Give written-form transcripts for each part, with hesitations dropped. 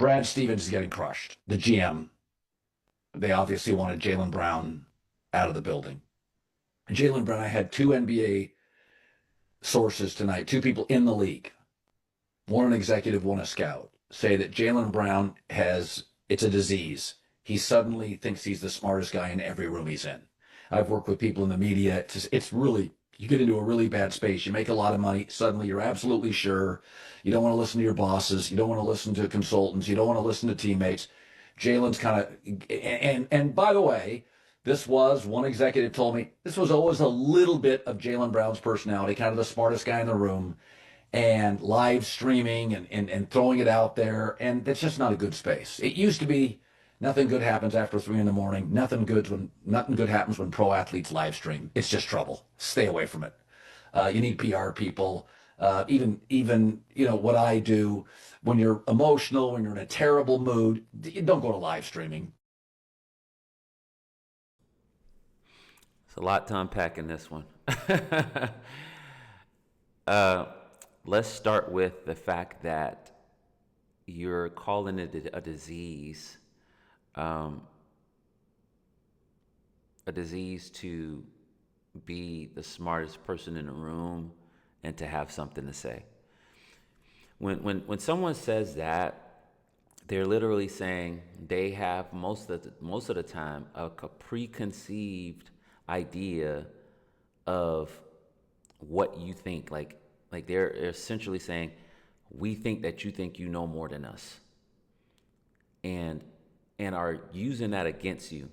Brad Stevens is getting crushed. The GM, they obviously wanted Jaylen Brown out of the building. Jaylen Brown, I had two NBA sources tonight, two people in the league, one an executive, one a scout, say that Jaylen Brown it's a disease. He suddenly thinks he's the smartest guy in every room he's in. I've worked with people in the media. It's really, you get into a really bad space. You make a lot of money. Suddenly you're absolutely sure. You don't want to listen to your bosses. You don't want to listen to consultants. You don't want to listen to teammates. Jalen's kind of, and by the way, this was one executive told me this was always a little bit of Jaylen Brown's personality, kind of the smartest guy in the room, and live streaming and throwing it out there. And that's just not a good space. It used to be nothing good happens after 3 in the morning. Nothing good happens when pro athletes live stream. It's just trouble. Stay away from it. You need PR people. Even what I do when you're emotional, when you're in a terrible mood, you don't go to live streaming. It's a lot to unpack in this one. uh, let's start with the fact that you're calling it a disease, um, a disease to be the smartest person in the room and to have something to say. When someone says that, they're literally saying they have most of the time a preconceived idea of what you think. Like they're essentially saying, we think that you think you know more than us, and are using that against you.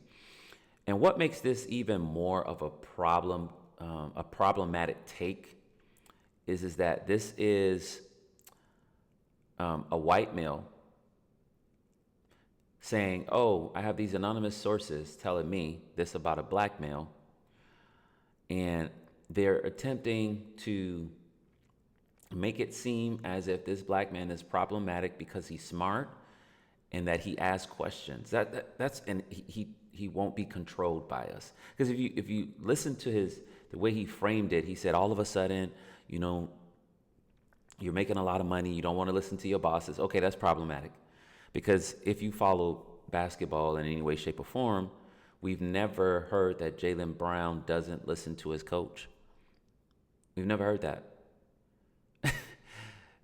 And what makes this even more of a problem, a problematic take, is that this is a white male saying, "Oh, I have these anonymous sources telling me this about a black male," and they're attempting to make it seem as if this black man is problematic because he's smart and that he asks questions. That's and he won't be controlled by us. Because if you listen to the way he framed it, he said all of a sudden, you're making a lot of money, you don't want to listen to your bosses. Okay, that's problematic. Because if you follow basketball in any way, shape, or form, we've never heard that Jaylen Brown doesn't listen to his coach. We've never heard that.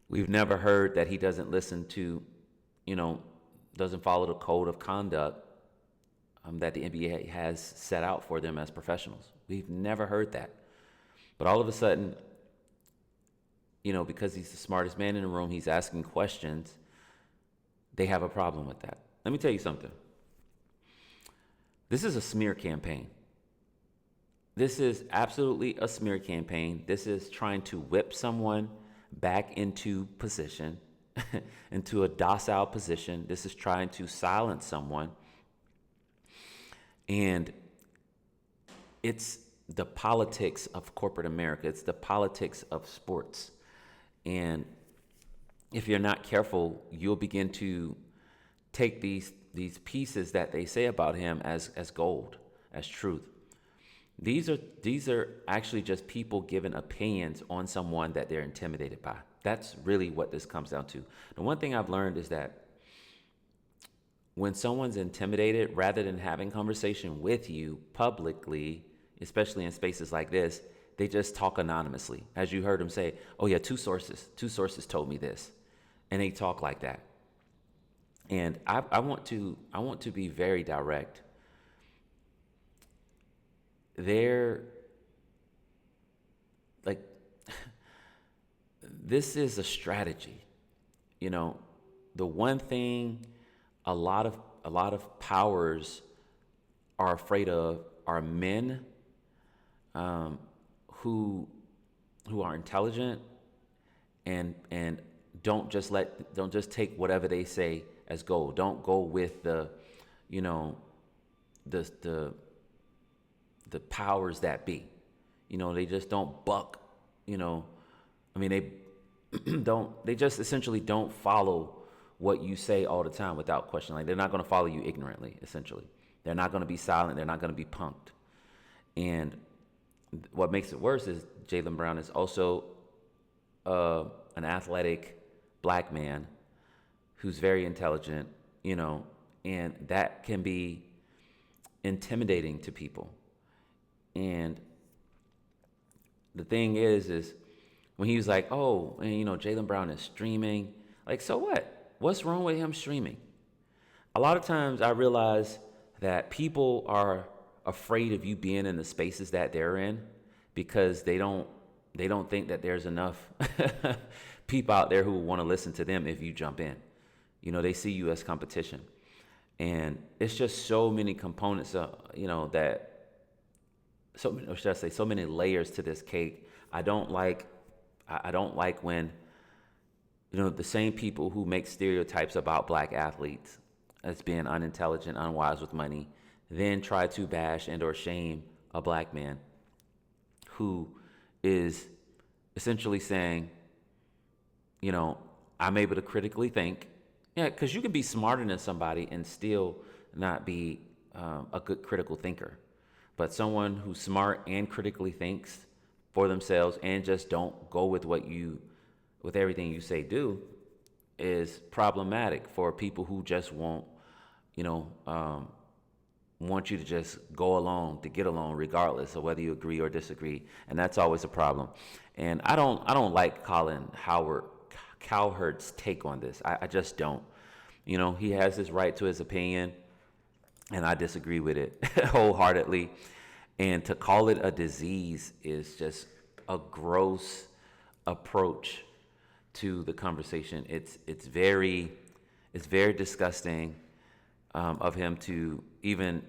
We've never heard that he doesn't listen to, doesn't follow the code of conduct that the NBA has set out for them as professionals. We've never heard that. But all of a sudden, because he's the smartest man in the room, he's asking questions, they have a problem with that. Let me tell you something. This is a smear campaign. This is absolutely a smear campaign. This is trying to whip someone back into position, into a docile position. This is trying to silence someone. And it's the politics of corporate America. It's the politics of sports. And if you're not careful, you'll begin to take these pieces that they say about him as gold, as truth. These are actually just people giving opinions on someone that they're intimidated by. That's really what this comes down to. The one thing I've learned is that when someone's intimidated, rather than having conversation with you publicly, especially in spaces like this, they just talk anonymously. As you heard him say, "Oh yeah, two sources told me this," and they talk like that. And I want to be very direct. They're like, this is a strategy. The one thing a lot of powers are afraid of are men who are intelligent and don't just take whatever they say as gold. Don't go with the powers that be. They just don't buck. They they just essentially don't follow what you say all the time without question. Like, they're not going to follow you ignorantly, essentially. They're not going to be silent. They're not going to be punked. And what makes it worse is Jaylen Brown is also an athletic black man who's very intelligent, you know, and that can be intimidating to people. And the thing is when he was like, oh, and you know, Jaylen Brown is streaming, like, so what? What's wrong with him streaming? A lot of times I realize that people are afraid of you being in the spaces that they're in because they don't think that there's enough people out there who want to listen to them if you jump in. You know, they see you as competition. And it's just so many components, you know, that, so, or should I say, so many layers to this cake. I don't like when, you know, the same people who make stereotypes about black athletes as being unintelligent, unwise with money, then try to bash and or shame a black man who is essentially saying, you know, I'm able to critically think. Yeah, because you can be smarter than somebody and still not be a good critical thinker. But someone who's smart and critically thinks for themselves and just don't go with with everything you say do is problematic for people who just want you to just go along to get along regardless of whether you agree or disagree. And that's always a problem. And I don't like Colin Cowherd's take on this. I just don't. You know, he has his right to his opinion, and I disagree with it wholeheartedly. And to call it a disease is just a gross approach to the conversation. It's very disgusting of him to even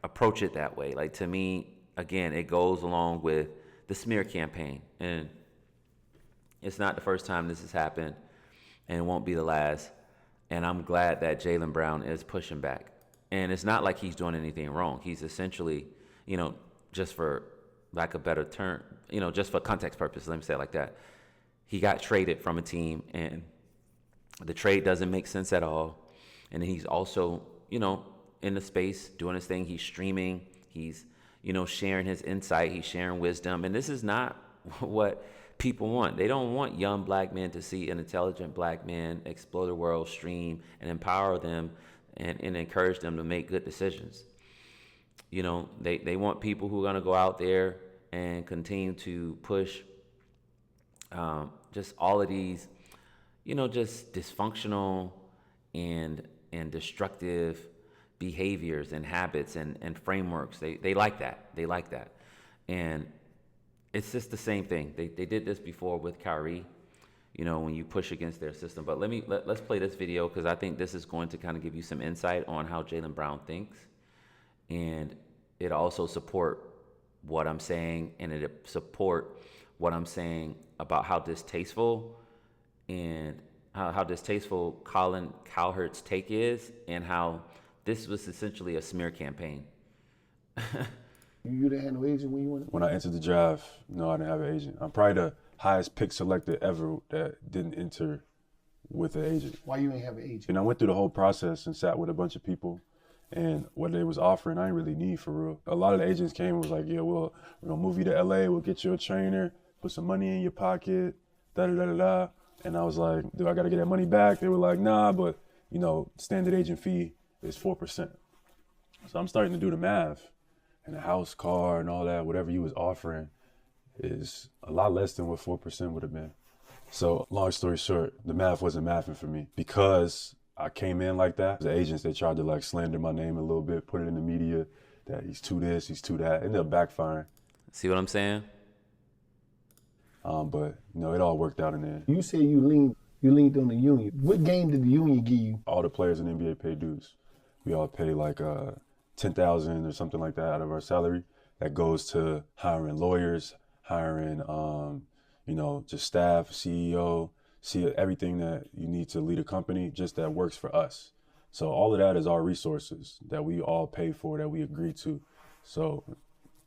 approach it that way. Like, to me, again, it goes along with the smear campaign, and it's not the first time this has happened, and it won't be the last. And I'm glad that Jaylen Brown is pushing back. And it's not like he's doing anything wrong. He's essentially, you know, just for lack of a better term, you know, just for context purposes, let me say it like that. He got traded from a team, and the trade doesn't make sense at all. And he's also, you know, in the space doing his thing. He's streaming. He's, you know, sharing his insight. He's sharing wisdom. And this is not what people want. They don't want young black men to see an intelligent black man explore the world, stream, and empower them and encourage them to make good decisions. You know, they want people who are going to go out there and continue to push just all of these, you know, just dysfunctional and destructive behaviors and habits and frameworks. They like that. They like that. And it's just the same thing. They did this before with Kyrie, you know, when you push against their system. But let's play this video, because I think this is going to kind of give you some insight on how Jaylen Brown thinks. And it also support what I'm saying, and it support what I'm saying about how distasteful and how distasteful Colin Cowherd's take is, and how this was essentially a smear campaign. You didn't have no agent when you went? When I entered the draft, no, I didn't have an agent. I'm probably the highest pick selected ever that didn't enter with an agent. Why you ain't have an agent? And I went through the whole process and sat with a bunch of people, and what they was offering, I didn't really need for real. A lot of the agents came and was like, yeah, well, we're gonna move you to LA, we'll get you a trainer, put some money in your pocket, da-da-da-da-da. And I was like, do I gotta get that money back? They were like, nah, but you know, standard agent fee is 4%. So I'm starting to do the math. And the house, car, and all that, whatever you was offering, is a lot less than what 4% would have been. So long story short, the math wasn't mathing for me. Because I came in like that, the agents, they tried to like slander my name a little bit, put it in the media, that he's too this, he's too that. It ended up backfiring. See what I'm saying? But you know, it all worked out in the end. You said you leaned on the union. What game did the union give you? All the players in the NBA pay dues. We all pay like $10,000 or something like that out of our salary. That goes to hiring lawyers, hiring, you know, just staff, CEO, everything that you need to lead a company, just that works for us. So all of that is our resources that we all pay for, that we agree to. So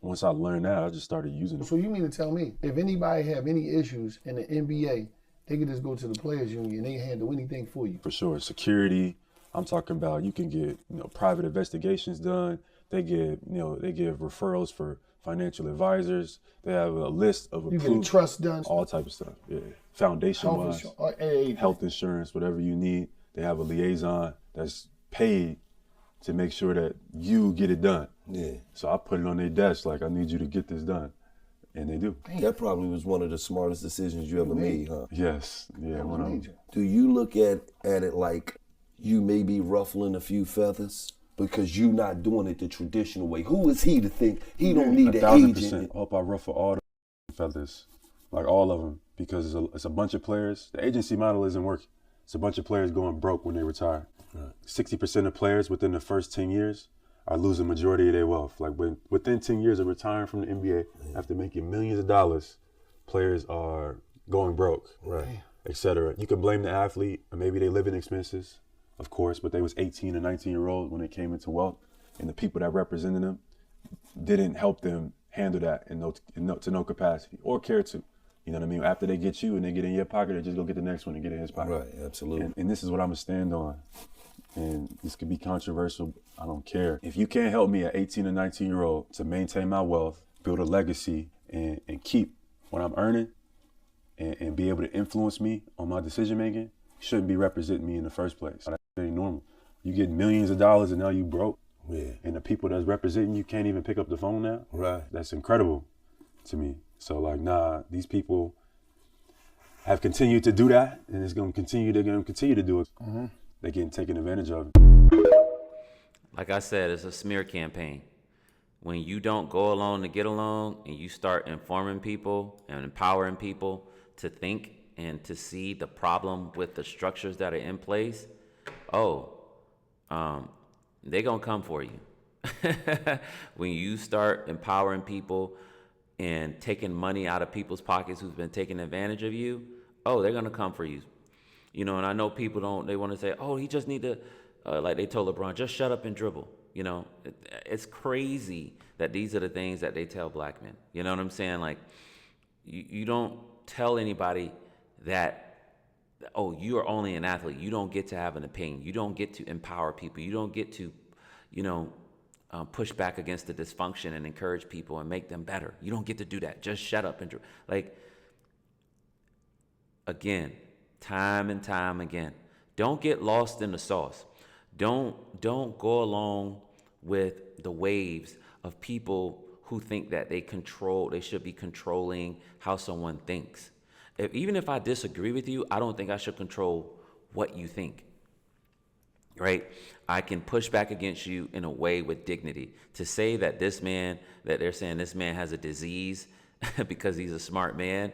once I learned that, I just started using it. So you mean to tell me, if anybody have any issues in the NBA, they could just go to the players union and they handle anything for you? For sure. Security. I'm talking about you can get, you know, private investigations done. They give referrals for financial advisors. They have a list of approved. You get a trust done. All type of stuff. Yeah. Foundation wise. Health insurance, whatever you need. they have a liaison that's paid to make sure that you get it done. Yeah. So I put it on their desk like, I need you to get this done. And they do. That probably was one of the smartest decisions you ever made, huh? Yes. Yeah, one of them. Do you look at it like you may be ruffling a few feathers because you not doing it the traditional way? Who is he to think he don't need an 1,000%. agent? I hope I ruffle all the feathers, like all of them, because it's a bunch of players. The agency model isn't working. It's a bunch of players going broke when they retire. 60% of players within the first 10 years are losing majority of their wealth. Like within 10 years of retiring from the NBA, after making millions of dollars, players are going broke, Right. etc. You can blame the athlete, or maybe they living expenses, of course, but they was 18 or 19-year-old when they came into wealth, and the people that represented them didn't help them handle that to no capacity or care to. You know what I mean? After they get you and they get in your pocket, they just go get the next one and get in his pocket. Right, absolutely. And this is what I'm gonna stand on. And this could be controversial, I don't care. If you can't help me at 18 or 19-year-old to maintain my wealth, build a legacy, and keep what I'm earning, and be able to influence me on my decision making, you shouldn't be representing me in the first place. That ain't normal. You get millions of dollars and now you broke. Yeah. And the people that's representing you can't even pick up the phone now. Right. That's incredible to me. So like, nah, these people have continued to do that, and they're gonna continue to do it. They're getting taken advantage of. Like I said, it's a smear campaign. When you don't go along to get along and you start informing people and empowering people to think and to see the problem with the structures that are in place, they're going to come for you. When you start empowering people and taking money out of people's pockets who's been taking advantage of you, they're going to come for you. You know, and I know people they want to say, he just need to, like they told LeBron, just shut up and dribble. You know, it's crazy that these are the things that they tell black men. You know what I'm saying? Like, you don't tell anybody that, you are only an athlete. You don't get to have an opinion. You don't get to empower people. You don't get to, push back against the dysfunction and encourage people and make them better. You don't get to do that. Just shut up and dribble. Like, again, time and time again, don't get lost in the sauce. Don't go along with the waves of people who think that they should be controlling how someone thinks. Even if I disagree with you, I don't think I should control what you think. Right? I can push back against you in a way with dignity. To say that that they're saying this man has a disease because he's a smart man,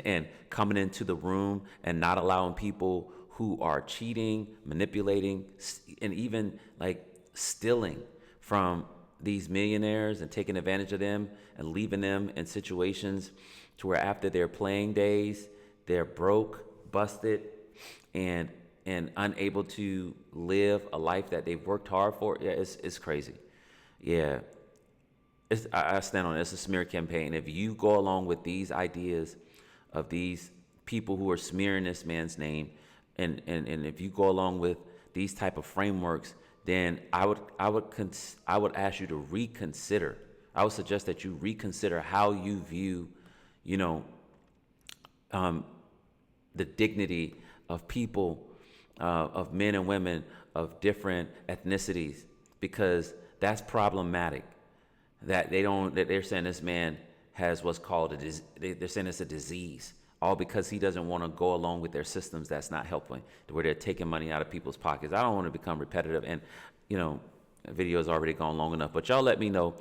and coming into the room and not allowing people who are cheating, manipulating, and even like stealing from these millionaires and taking advantage of them and leaving them in situations to where after their playing days, they're broke, busted, and unable to live a life that they've worked hard for. Yeah, it's crazy. Yeah, I stand on it. It's a smear campaign. If you go along with these ideas of these people who are smearing this man's name, and if you go along with these type of frameworks, then I would ask you to reconsider. I would suggest that you reconsider how you view, the dignity of people, of men and women of different ethnicities, because that's problematic. That they're saying this man has what's called they're saying it's a disease, all because he doesn't want to go along with their systems that's not helping, where they're taking money out of people's pockets. I don't want to become repetitive, and the video's already gone long enough, but y'all let me know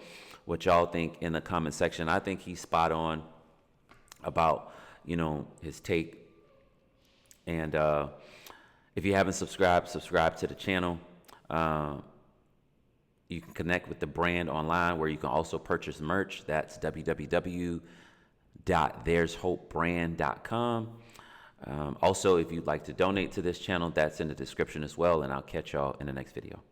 what y'all think in the comment section. I think he's spot on about his take, and if you haven't subscribed to the channel. You can connect with the brand online, where you can also purchase merch. That's www.there'shopebrand.com. Also, if you'd like to donate to this channel, that's in the description as well, and I'll catch y'all in the next video.